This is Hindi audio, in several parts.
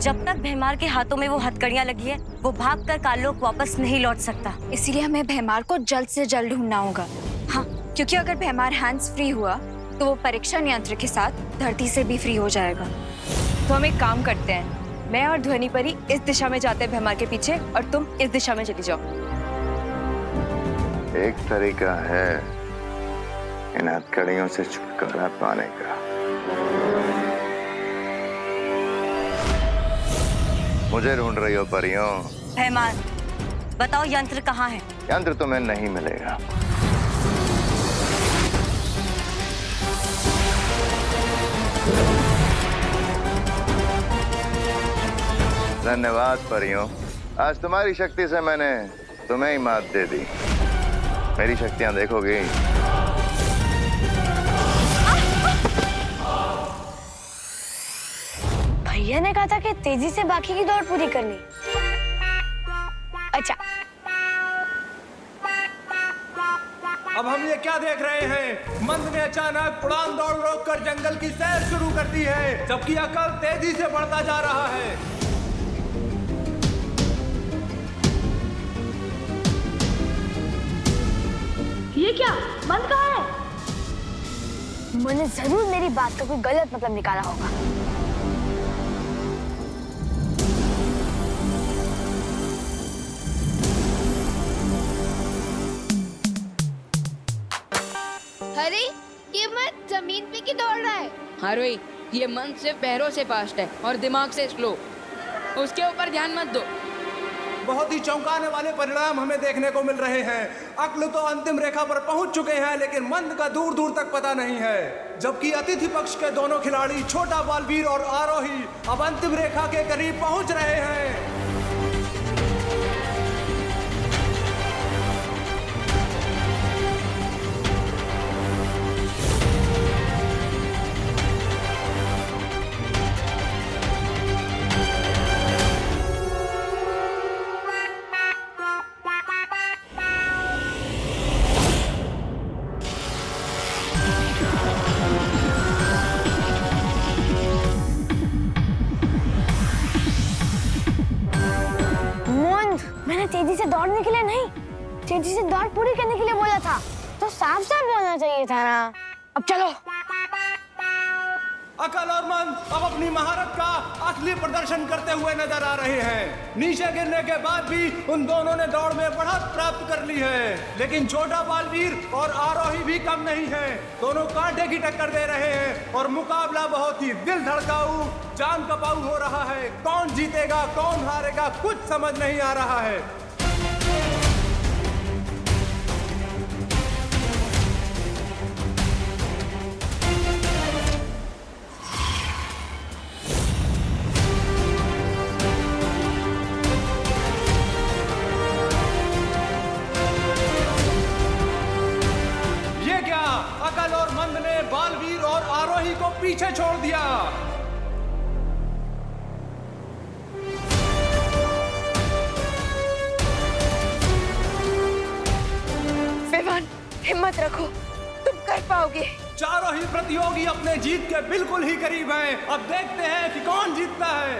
जब तक भैमार के हाथों में वो हथकड़ियां लगी है, वो भागकर काललोक वापस नहीं लौट सकता। इसीलिए हमें भैमार को जल्द से जल्द ढूंढना होगा। हाँ, क्योंकि अगर भैमार हैंड्स फ्री हुआ तो वो परीक्षण यंत्र के साथ धरती से भी फ्री हो जाएगा। तो हम एक काम करते हैं, मैं और ध्वनि परी इस दिशा में जाते हैं भैमार के पीछे और तुम इस दिशा में चली जाओ। एक तरीका है इन हथकड़ियों से छुटकारा पाने का। मुझे ढूंढ रही हो परियों? भैमार, बताओ यंत्र कहाँ है? यंत्र तुम्हें नहीं मिलेगा। धन्यवाद परियों, आज तुम्हारी शक्ति से मैंने तुम्हें ही मात दे दी। मेरी शक्तियां देखोगी? भैया ने कहा था कि तेजी से बाकी की दौड़ पूरी करनी। अच्छा, अब हम ये क्या देख रहे हैं? मंद ने अचानक उड़ान दौड़ रोककर जंगल की सैर शुरू कर दी है, जबकि अकल तेजी से बढ़ता जा रहा है। ये क्या? मंद कहाँ है? मैंने जरूर मेरी बात का कोई गलत मतलब निकाला होगा। अरे ये मन जमीन पे क्यों दौड़ रहा है? हाँ रोही, ये मन सिर्फ पैरों से फास्ट है और दिमाग से स्लो। उसके ऊपर ध्यान मत दो। बहुत ही चौंकाने वाले परिणाम हमें देखने को मिल रहे हैं। अक्ल तो अंतिम रेखा पर पहुंच चुके हैं, लेकिन मंद का दूर दूर तक पता नहीं है। जबकि अतिथि पक्ष के दोनों खिलाड़ी छोटा बालवीर और आरोही अब अंतिम रेखा के करीब पहुंच रहे हैं। मैंने तेजी से दौड़ने के लिए नहीं, तेजी से दौड़ पूरी करने के लिए बोला था, तो साफ साफ बोलना चाहिए था ना। अब चलो। अकल और मंद अब अपनी महारत का असली प्रदर्शन करते हुए नजर आ रहे हैं। नीचे गिरने के बाद भी उन दोनों ने दौड़ में बढ़त प्राप्त कर ली है, लेकिन छोटा बालवीर और आरोही भी कम नहीं है। दोनों कांटे की टक्कर दे रहे हैं और मुकाबला बहुत ही दिल धड़काऊ, जान कपाऊ हो रहा है। कौन जीतेगा कौन हारेगा कुछ समझ नहीं आ रहा है। अकल और मंद ने बालवीर और आरोही को पीछे छोड़ दिया। विवान, हिम्मत रखो, तुम कर पाओगे। चारों ही प्रतियोगी अपने जीत के बिल्कुल ही करीब हैं। अब देखते हैं कि कौन जीतता है।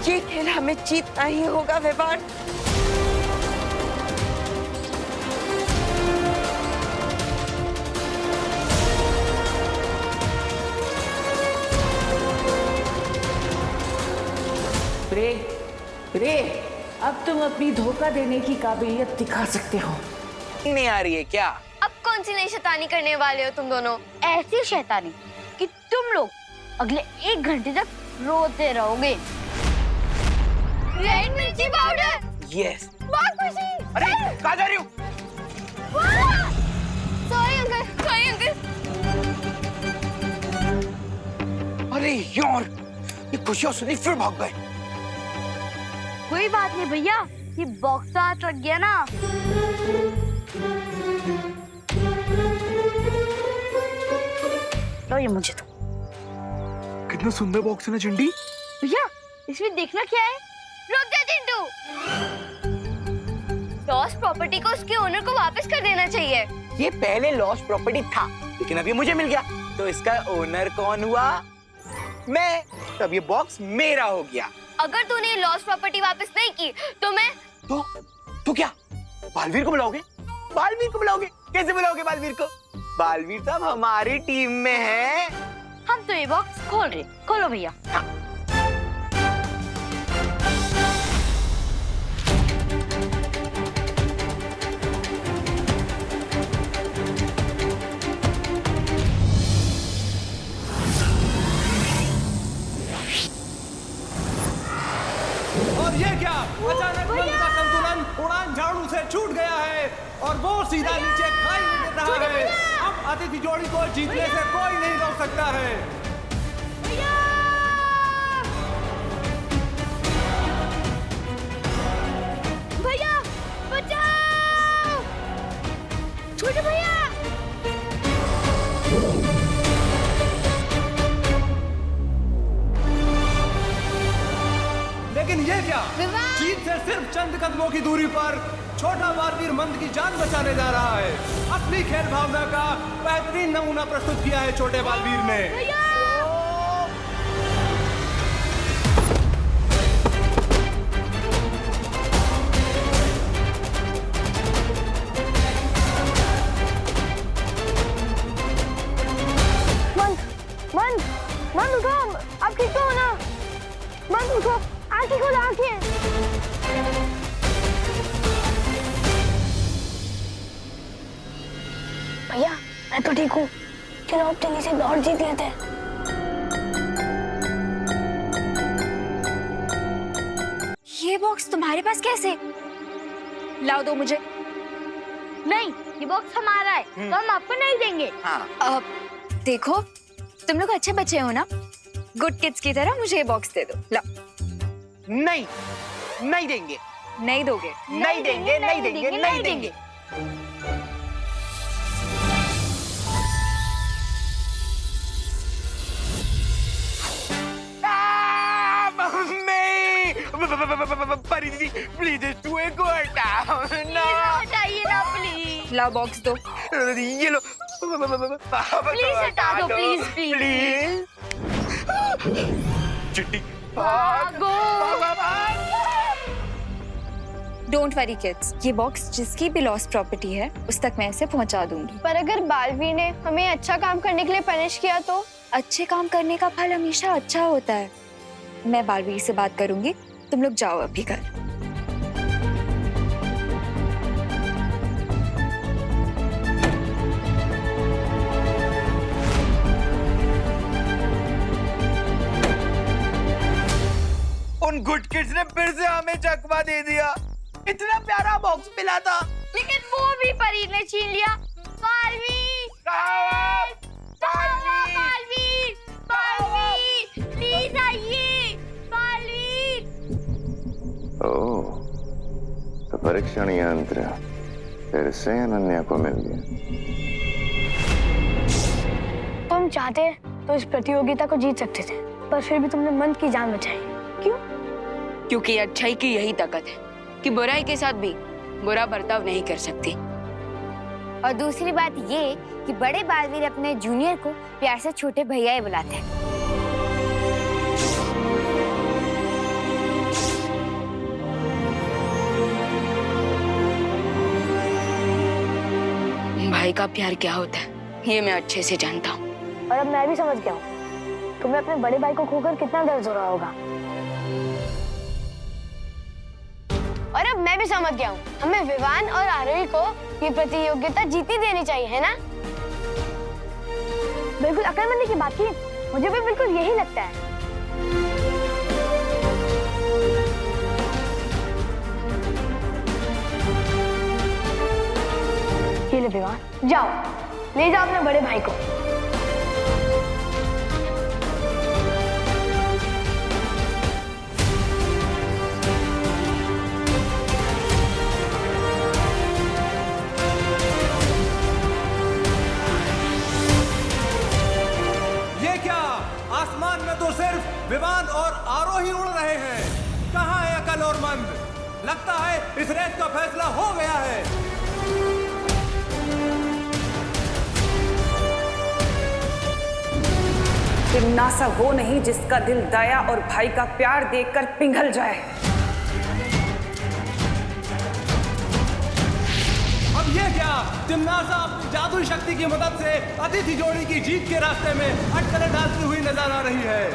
ये खेल हमें जीतना ही होगा विवान। रे, अब तुम अपनी धोखा देने की काबिलियत दिखा सकते हो। नहीं आ रही है क्या? अब कौन सी नई शैतानी करने वाले हो तुम दोनों? ऐसी शैतानी कि तुम लोग अगले 1 घंटे तक रोते रहोगे। रेड मिर्ची पाउडर। यस। बहुत खुशी। अरे कहाँ जा रही हो? Sorry uncle, sorry uncle. अरे यार, ये खुशियाँ सुनी फिर भाग गए। कोई बात नहीं भैया, ये बॉक्स तो हाथ लग गया ना। लो ये मुझे दो। कितना सुंदर बॉक्स है ना चिंटी। भैया इसमें देखना क्या है? रुक जा चिंटू। लॉस्ट प्रॉपर्टी को उसके ओनर को वापस कर देना चाहिए। ये पहले लॉस्ट प्रॉपर्टी था, लेकिन अभी मुझे मिल गया। तो इसका ओनर कौन हुआ? मैं। तब ये बॉक्स मेरा हो गया। अगर तूने लॉस्ट प्रॉपर्टी वापस नहीं की तो मैं तो क्या बालवीर को बुलाओगे? बालवीर को बुलाओगे? कैसे बुलाओगे बालवीर को? बालवीर तो अब हमारी टीम में है। हम तो ये बॉक्स खोल रहे। खोलो भैया। हाँ। और ये क्या, अचानक मन का संतुलन उड़ान झाड़ू से छूट गया है और वो सीधा नीचे खाई में गिर रहा है। अब अतिथि जोड़ी को जीतने से कोई नहीं रोक सकता है। भैया बचाओ, छोटे भैया। लेकिन ये क्या, जीत से सिर्फ चंद कदमों की दूरी पर छोटा बालवीर मंद की जान बचाने जा रहा है। अपनी खेल भावना का बेहतरीन नमूना प्रस्तुत किया है छोटे बालवीर ने। मन उठो, आप ठीक तो हो ना? मन उठो, आंखें खोलो, आंखें। भैया मैं तो ठीक हूँ, चलो अब जल्दी से दौड़ जीत लेते हैं। ये बॉक्स तुम्हारे पास कैसे? लाओ, दो मुझे। नहीं, ये बॉक्स हमारा है, तो हम आपको नहीं देंगे। अब देखो, तुम लोग अच्छे बच्चे हो ना, गुड किड्स की तरह मुझे ये बॉक्स दे दो। लाओ। नहीं, नहीं देंगे। नहीं दोगे? नहीं देंगे, नहीं देंगे, नहीं देंगे। परी दीदी प्लीज तू एक को हटाओ ना। हटाइए ना प्लीज। लाओ बॉक्स दो। ये लो प्लीज हटा दो, प्लीज प्लीज। चिट्टी भागो। डोंट वरी किड्स, ये बॉक्स जिसकी भी लॉस्ट प्रॉपर्टी है उस तक मैं इसे पहुंचा दूंगी। पर अगर बालवीर ने हमें अच्छा काम करने के लिए पनिश किया तो? अच्छे काम करने का फल हमेशा अच्छा होता है। मैं बालवीर से बात करूंगी, तुम लोग जाओ अभी घर। उन गुड किड्स ने फिर से हमें चकमा दे दिया। इतना प्यारा बॉक्स मिला था, लेकिन वो भी परी ने छीन लिया। बालवीर, बालवीर, बालवीर, प्लीज आइए। बालवीर। ओह, तो परीक्षण यंत्र फिर से अनन्या को मिल गया। तुम चाहते तो इस प्रतियोगिता को जीत सकते थे, पर फिर भी तुमने मंद की जान बचाई। क्यों? क्योंकि अच्छाई की यही ताकत है कि बुराई के साथ भी बुरा बर्ताव नहीं कर सकती। और दूसरी बात ये कि बड़े बालवीर अपने जूनियर को प्यार से छोटे भैया ही बुलाते हैं। भाई का प्यार क्या होता है ये मैं अच्छे से जानता हूँ। और अब मैं भी समझ गया हूँ तुम्हें अपने बड़े भाई को खोकर कितना दर्द हो रहा होगा। और अब मैं भी समझ गया हूँ हमें विवान और आरोही को ये प्रतियोगिता जीतनी देनी चाहिए, है ना? बिल्कुल अक्लमंदी की बात की, मुझे भी बिल्कुल यही लगता है। ये ले विवान, जाओ ले जाओ अपने बड़े भाई को। आसमान में तो सिर्फ विवान और आरोही उड़ रहे हैं। कहाँ है अकल और मंद? लगता है इस रेस का फैसला हो गया है। तिमनासा वो नहीं जिसका दिल दया और भाई का प्यार देखकर पिघल जाए। अब ये क्या, तिमनासा अपनी जादुई शक्ति की मदद से अतिथि जोड़ी की जीत के रास्ते में अटकलें डालती हुई नजर आ रही है।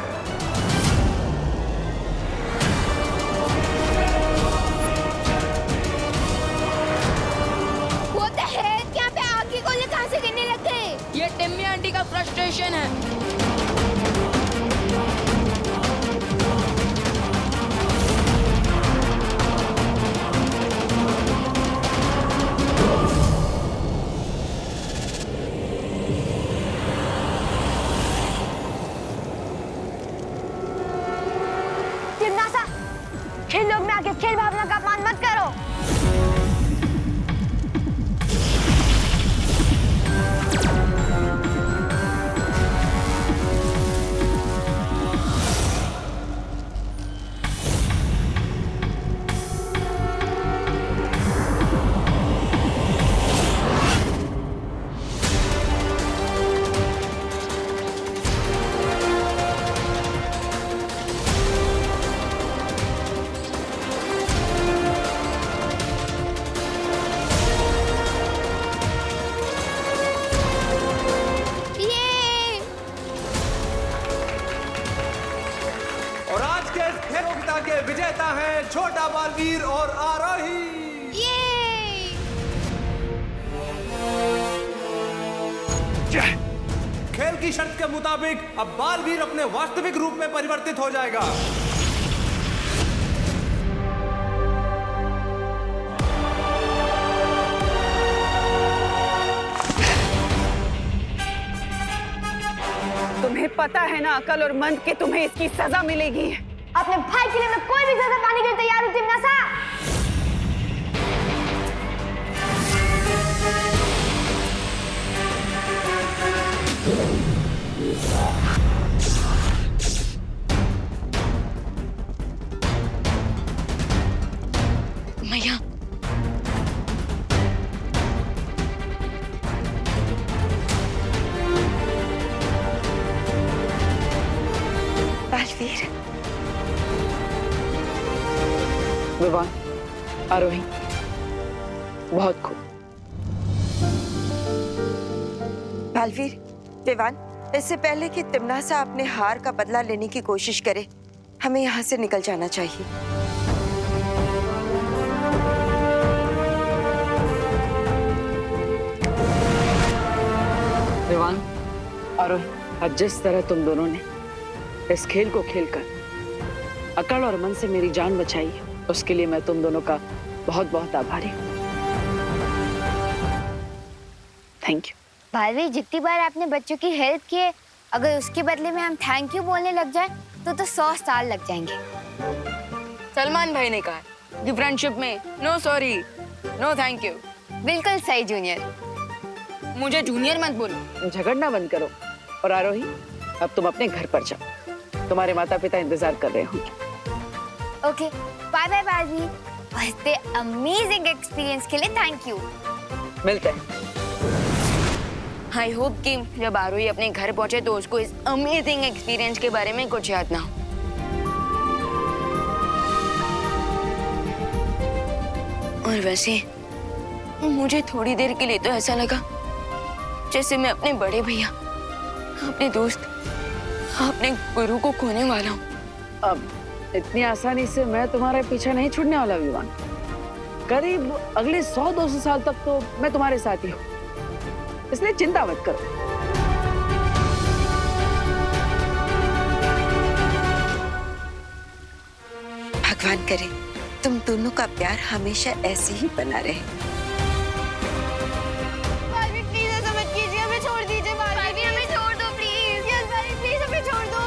क्या पे आग की गोले कहां से गिरने लग गए? ये टिम्मी आंटी का फ्रस्ट्रेशन है। तिमनासा, खेल लोग में आके खेल भावना का अपमान मत करो। और आज के इस खेल प्रतियोगिता के विजेता हैं छोटा बालवीर और आरोही। खेल की शर्त के मुताबिक अब बालवीर अपने वास्तविक रूप में परिवर्तित हो जाएगा। तुम्हें पता है ना अकल और मंद कि तुम्हें इसकी सजा मिलेगी। अपने भाई के लिए मैं कोई भी सजा पाने के लिए तैयार हूँ तिमनासा। मैया, बालवीर, विवान, आरोही, बहुत खूब। बालवीर, विवान, इससे पहले कि तिमनासा अपने हार का बदला लेने की कोशिश करे, हमें यहाँ से निकल जाना चाहिए। विवान, आरोही, आज जिस तरह तुम दोनों ने इस खेल को खेलकर अकल और मन से मेरी जान बचाई है, उसके लिए मैं तुम दोनों का बहुत बहुत आभारी हूँ। Thank you. बालवीर, जितनी बार आपने बच्चों की हेल्प की है, अगर उसके बदले में हम थैंक यू बोलने लग जाए तो 100 साल लग जाएंगे। सलमान भाई ने कहा कि फ्रेंडशिप में no sorry, no thank you. बिल्कुल सही जूनियर। मुझे जूनियर मत बोलो। झगड़ना बंद करो और आरोही, अब तुम अपने घर पर जाओ, तुम्हारे माता पिता इंतजार कर रहे होंगे। Okay, bye bye Baalveer. और इतने अमेजिंग एक्सपीरियंस के लिए थैंक यू। मिलते हैं। आई होप कि जब आरोही अपने घर पहुंचे तो उसको इस अमेजिंग एक्सपीरियंस के बारे में कुछ याद ना हो। और वैसे मुझे थोड़ी देर के लिए तो ऐसा लगा जैसे मैं अपने बड़े भैया, अपने दोस्त, अपने गुरु को खोने वाला हूँ। अब इतनी आसानी से मैं तुम्हारे पीछे नहीं छूटने वाला विवान। करीब अगले 100-200 साल तक तो मैं तुम्हारे साथ ही हूँ, इसलिए चिंता मत करो। भगवान करे तुम दोनों का प्यार हमेशा ऐसे ही बना रहे। बालवीर, प्लीज ऐसा मत कीजिए, हमें छोड़ दीजिए। बालवीर, हमें छोड़ दो प्लीज। यस बालवीर, प्लीज हमें छोड़ दो।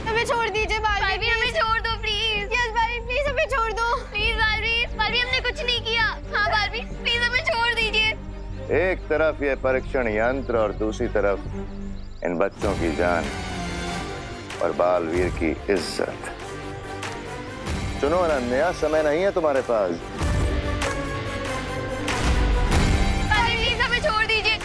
हमें छोड़ दीजिए बालवीर, हमें छोड़ दो प्लीज। यस बालवीर, प्लीज हमें छोड़ दो। प्लीज बालवीर, बालवीर हमने कुछ नहीं किया। हाँ बालवीर, प्लीज हमें छोड़ दीजिए। एक तरफ ये परीक्षण यंत्र और दूसरी तरफ इन बच्चों की जान और बालवीर की इज्जत। सुनो अनन्या, समय नहीं है तुम्हारे पास। बालवीर, प्लीज हमें छोड़ दीजिए।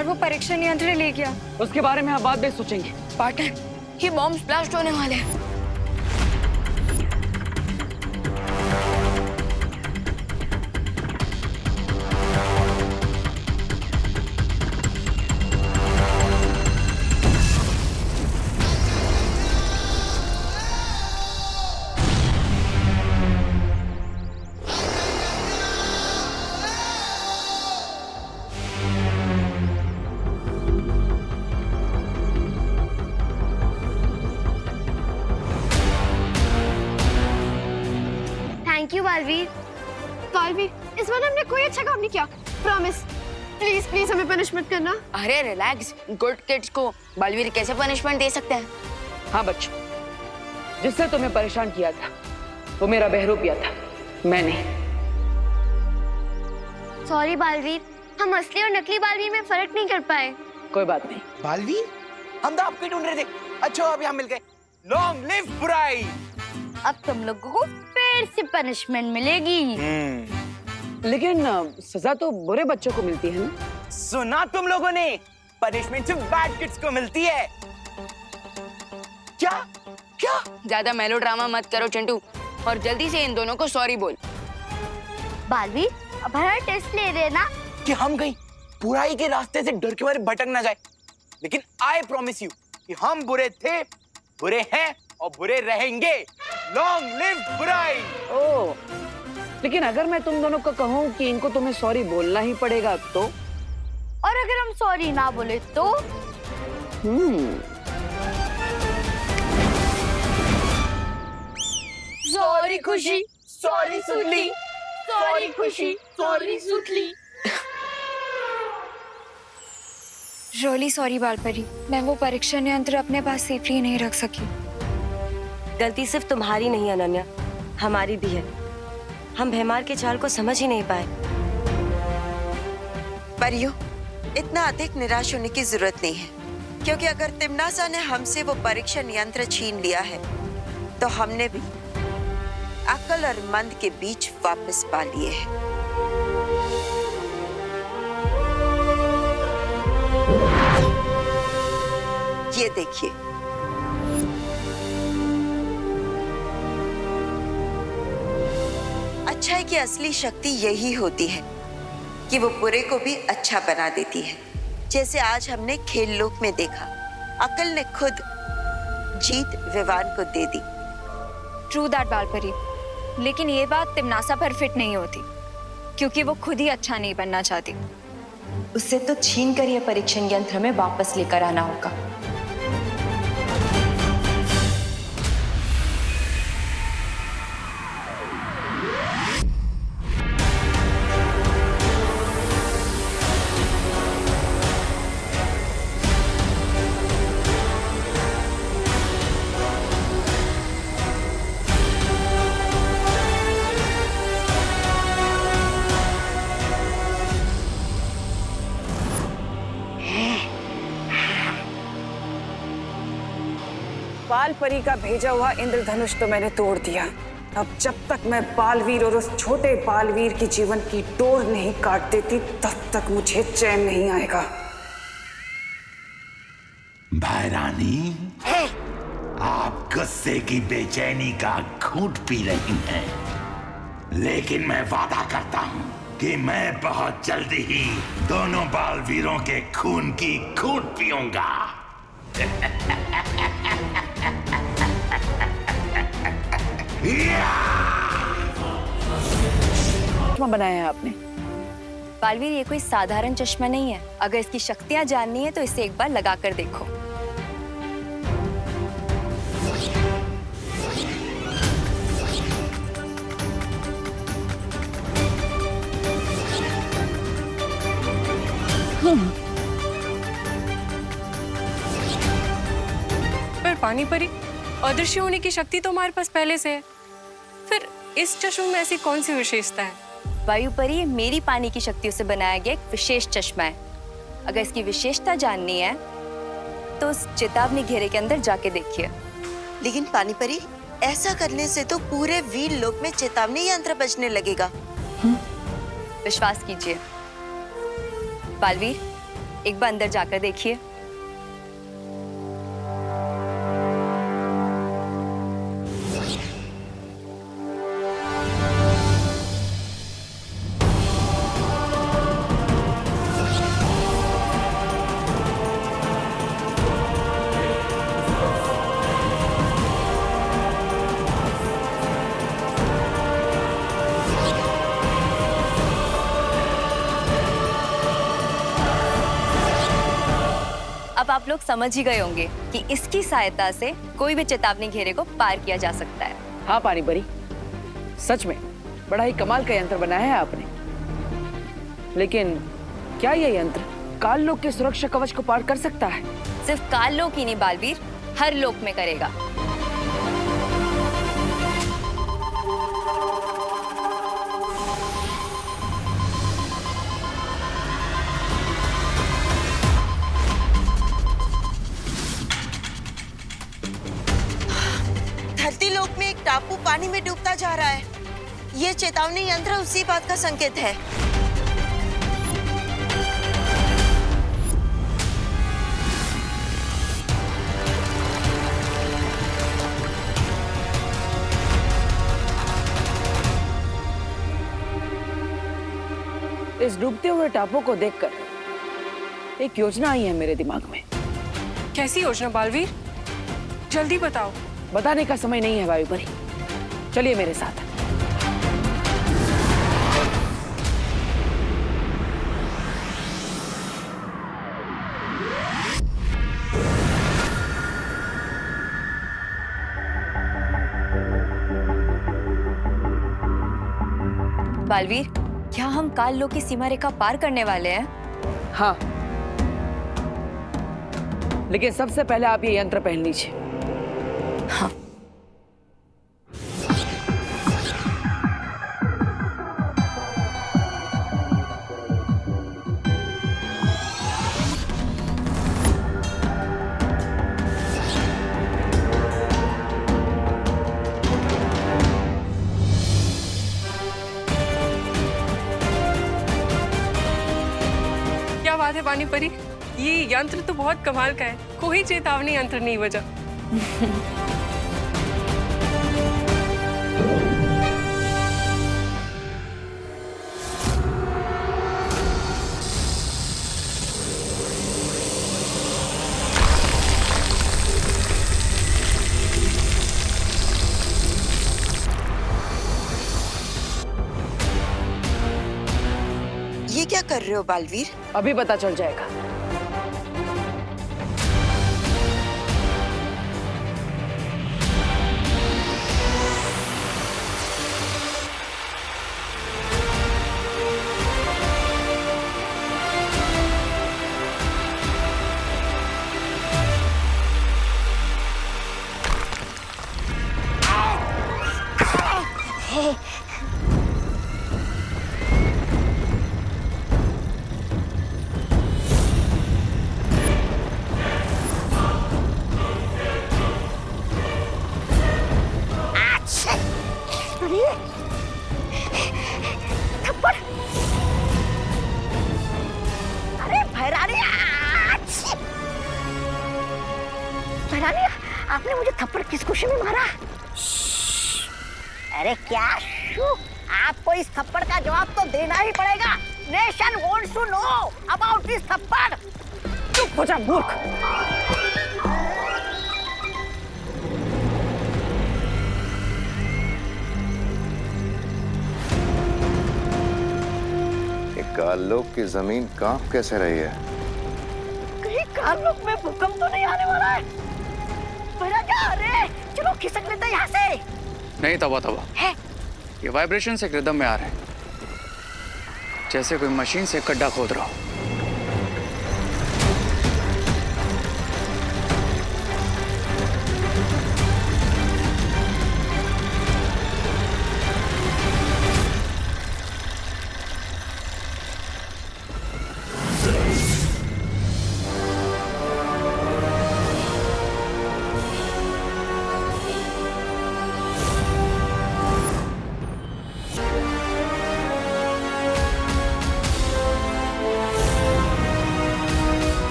और वो परीक्षण यंत्र ले गया। उसके बारे में आप बाद में सोचेंगे। पार्टनर, ये बॉम्ब ब्लास्ट होने वाले हैं। Thank you Baalveer. बालवीर, इस बार हमने कोई अच्छा काम नहीं किया, प्रॉमिस। प्लीज प्लीज हमें पनिश मत करना। अरे रिलैक्स, गुड किड्स को बालवीर कैसे पनिशमेंट दे सकते हैं? हाँ बच्चों, जिससे तुम्हें परेशान किया था वो मेरा बहरूपिया था, मैं नहीं। सॉरी बालवीर, हम असली और नकली बालवीर में फर्क नहीं कर पाए। कोई बात नहीं। बालवीर, हम तो आपको ही ढूंढ रहे थे। अच्छा अभी हम मिल गए। लॉन्ग लिव बुराई। अब तुम लोगों को फिर से पनिशमेंट मिलेगी। लेकिन सजा तो बुरे बच्चों को मिलती है ना? सुना तुम लोगों ने, पनिशमेंट सिर्फ बैड किड्स को मिलती है। क्या क्या? ज्यादा मेलोड्रामा मत करो चिंटू, और जल्दी से इन दोनों को सॉरी बोल। बालवीर, अब हर टेस्ट ले रहे ना कि हम कहीं बुराई के रास्ते से डर के मारे भटक ना जाए। लेकिन आई प्रॉमिस यू कि हम बुरे थे, बुरे हैं और बुरे रहेंगे। लॉन्ग लिव बुराई। ओह, लेकिन अगर मैं तुम दोनों को कहूँ कि इनको तुम्हें सॉरी बोलना ही पड़ेगा तो? और अगर हम सॉरी ना बोले तो? सॉरी खुशी, सॉरी सुतली, सॉरी खुशी, सॉरी सुतली। रियली सॉरी बालपरी, मैं वो परीक्षण यंत्र अपने पास सेफली नहीं रख सकी। गलती सिर्फ तुम्हारी नहीं अनन्या, हमारी भी है। हम भैमार के चाल को समझ ही नहीं पाए। परियो, इतना अधिक निराश होने की जरूरत नहीं है, क्योंकि अगर तिमनासा ने हमसे वो परीक्षण यंत्र छीन लिया है तो हमने भी अक्ल और मंद के बीच वापस पा लिए हैं। ये देखिए, अच्छाई की असली शक्ति यही होती है कि वो बुरे को भी अच्छा बना देती है। जैसे आज हमने खेल लोक में देखा, अकल ने खुद जीत विवान को दे दी। ट्रू दैट बालपरी, लेकिन ये बात तिमनासा पर फिट नहीं होती, क्योंकि वो खुद ही अच्छा नहीं बनना चाहती। उससे तो छीन कर यह परीक्षण यंत्र हमें वापस लेकर आना होगा। बाल परी का भेजा हुआ इंद्रधनुष तो मैंने तोड़ दिया। अब जब तक मैं बालवीर और उस छोटे बालवीर की जीवन की डोर नहीं काट देती, तब तक मुझे चैन नहीं आएगा। भाईरानी, आप गुस्से की बेचैनी का घूंट पी रही हैं, लेकिन मैं वादा करता हूं कि मैं बहुत जल्दी ही दोनों बालवीरों के खून की घूंट पीऊंगा। चश्मा बनाया है आपने? बालवीर, ये कोई साधारण चश्मा नहीं है। अगर इसकी शक्तियां जाननी है तो इसे एक बार लगा कर देखो। पर पानी परी, अदृश्य होने की शक्ति तो हमारे पास पहले से है, फिर इस चश्मे में ऐसी कौन सी विशेषता है? वायु परी, मेरी पानी की शक्तियों से बनाया गया एक विशेष चश्मा है। अगर इसकी विशेषता जाननी है तो उस चेतावनी घेरे के अंदर जाके देखिए। लेकिन पानी परी, ऐसा करने से तो पूरे वीर लोक में चेतावनी यंत्र बजने लगेगा। विश्वास कीजिए बालवीर, एक बार अंदर जाकर देखिए। अब आप लोग समझ ही गए होंगे कि इसकी सहायता से कोई भी चेतावनी घेरे को पार किया जा सकता है। हाँ पानी परी, सच में बड़ा ही कमाल का यंत्र बनाया है आपने। लेकिन क्या यह यंत्र काल लोक के सुरक्षा कवच को पार कर सकता है? सिर्फ काल लोक ही नहीं बालवीर, हर लोक में करेगा। धरती लोक में एक टापू पानी में डूबता जा रहा है। ये चेतावनी यंत्र उसी बात का संकेत है। इस डूबते हुए टापू को देखकर एक योजना आई है मेरे दिमाग में। कैसी योजना बालवीर? जल्दी बताओ। बताने का समय नहीं है वायु परी, चलिए मेरे साथ। बालवीर, क्या हम काल लोक की सीमा रेखा पार करने वाले हैं? हाँ, लेकिन सबसे पहले आप ये यंत्र पहन लीजिए। हाँ। क्या बात है पानी परी, ये यंत्र तो बहुत कमाल का है। कोई चेतावनी यंत्र नहीं बजा। ये क्या कर रहे हो बालवीर? अभी पता चल जाएगा। थप्पड़! अरे भैरानी! भैरानी, आपने मुझे थप्पड़ किस खुशी में मारा? अरे क्या शू? आपको इस थप्पड़ का जवाब तो देना ही पड़ेगा। Nation wants to know about this थप्पड़। चुप हो जा मूर्ख। काल लोक की जमीन कांप कैसे रही है? कहीं काल लोक में भूकंप तो नहीं आने वाला है? अरे चलो खिसक लेते हैं यहाँ से। नहीं तवा है? ये वाइब्रेशन से रिदम में आ रहे हैं, जैसे कोई मशीन से गड्ढा खोद रहा हो।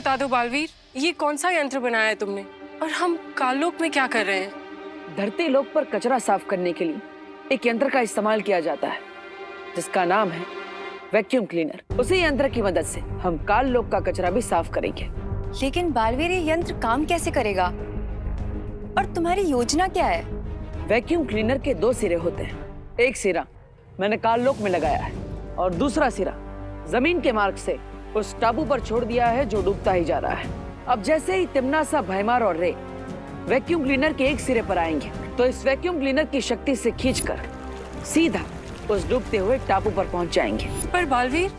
बता दो बालवीर, ये कौन सा यंत्र बनाया है तुमने और हम काललोक में क्या कर रहे हैं? धरती लोक पर कचरा साफ करने के लिए एक यंत्र का इस्तेमाल किया जाता है जिसका नाम है वैक्यूम क्लीनर। उसी यंत्र की मदद से हम काल लोक का कचरा भी साफ करेंगे। लेकिन बालवीर, ये यंत्र काम कैसे करेगा और तुम्हारी योजना क्या है? वैक्यूम क्लीनर के 2 सिरे होते हैं। एक सिरा मैंने काल लोक में लगाया है और दूसरा सिरा जमीन के मार्ग से उस टापू पर छोड़ दिया है जो डूबता ही जा रहा है। अब जैसे ही तिम्नासा, भैमार और रे वैक्यूम क्लीनर के एक सिरे पर आएंगे तो इस वैक्यूम क्लीनर की शक्ति से खींचकर सीधा उस डूबते हुए टापू पर पहुंच जाएंगे। पर बालवीर,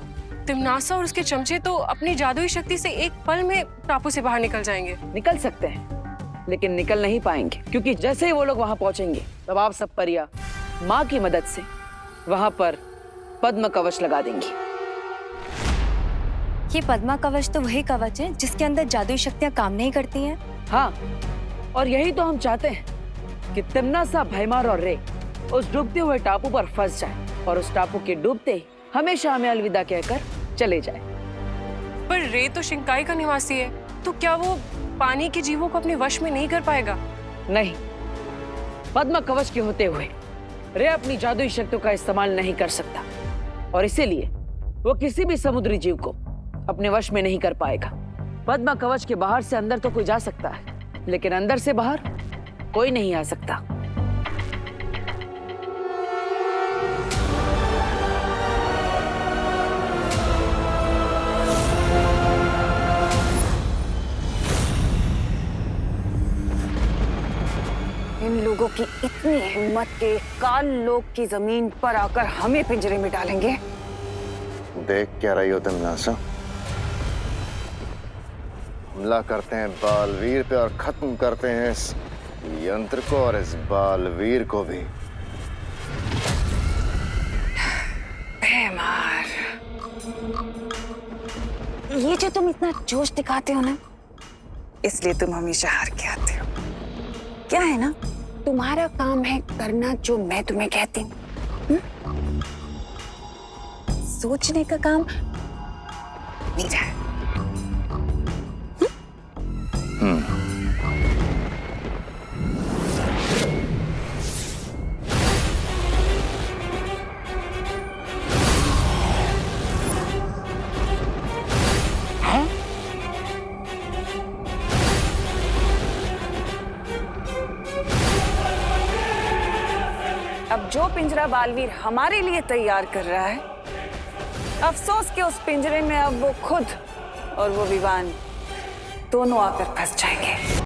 तिम्नासा और उसके चमचे तो अपनी जादुई शक्ति से एक पल में टापू से बाहर निकल जाएंगे। निकल सकते हैं लेकिन निकल नहीं पाएंगे, क्योंकि जैसे ही वो लोग वहां पहुंचेंगे तब आप सब परिया माँ की मदद से वहां पर पद्म कवच लगा देंगी। ये पद्मा कवच तो वही कवच है जिसके अंदर जादुई शक्तियां काम नहीं करती हैं। हाँ, और यही तो हम चाहते हैं कि तिम्नासा, भैमार और रे उस डूबते हुए टापू पर फंस जाए और उस टापू के डूबते ही हमेशा हमें अलविदा कहकर चले जाए। पर रे तो शिंकाई का निवासी है, तो क्या वो पानी के जीवों को अपने वश में नहीं कर पाएगा? नहीं, पद्म कवच के होते हुए रे अपनी जादुई शक्तियों का इस्तेमाल नहीं कर सकता और इसीलिए वो किसी भी समुद्री जीव को अपने वश में नहीं कर पाएगा। पद्म कवच के बाहर से अंदर तो कोई जा सकता है, लेकिन अंदर से बाहर कोई नहीं आ सकता। इन लोगों की इतनी हिम्मत के काल लोक की जमीन पर आकर हमें पिंजरे में डालेंगे। देख क्या रही हो तिम्नासा? हमला करते हैं बालवीर पे और खत्म करते हैं इस यंत्र को और इस बालवीर को भी। भैमार, ये जो तुम इतना जोश दिखाते हो ना, इसलिए तुम हमेशा हार के आते हो। क्या है ना, तुम्हारा काम है करना जो मैं तुम्हें कहती हूँ। सोचने का काम मेरा है। अब जो पिंजरा बालवीर हमारे लिए तैयार कर रहा है, अफसोस कि उस पिंजरे में अब वो खुद और वो विवान दोनों आकर फंस जाएंगे।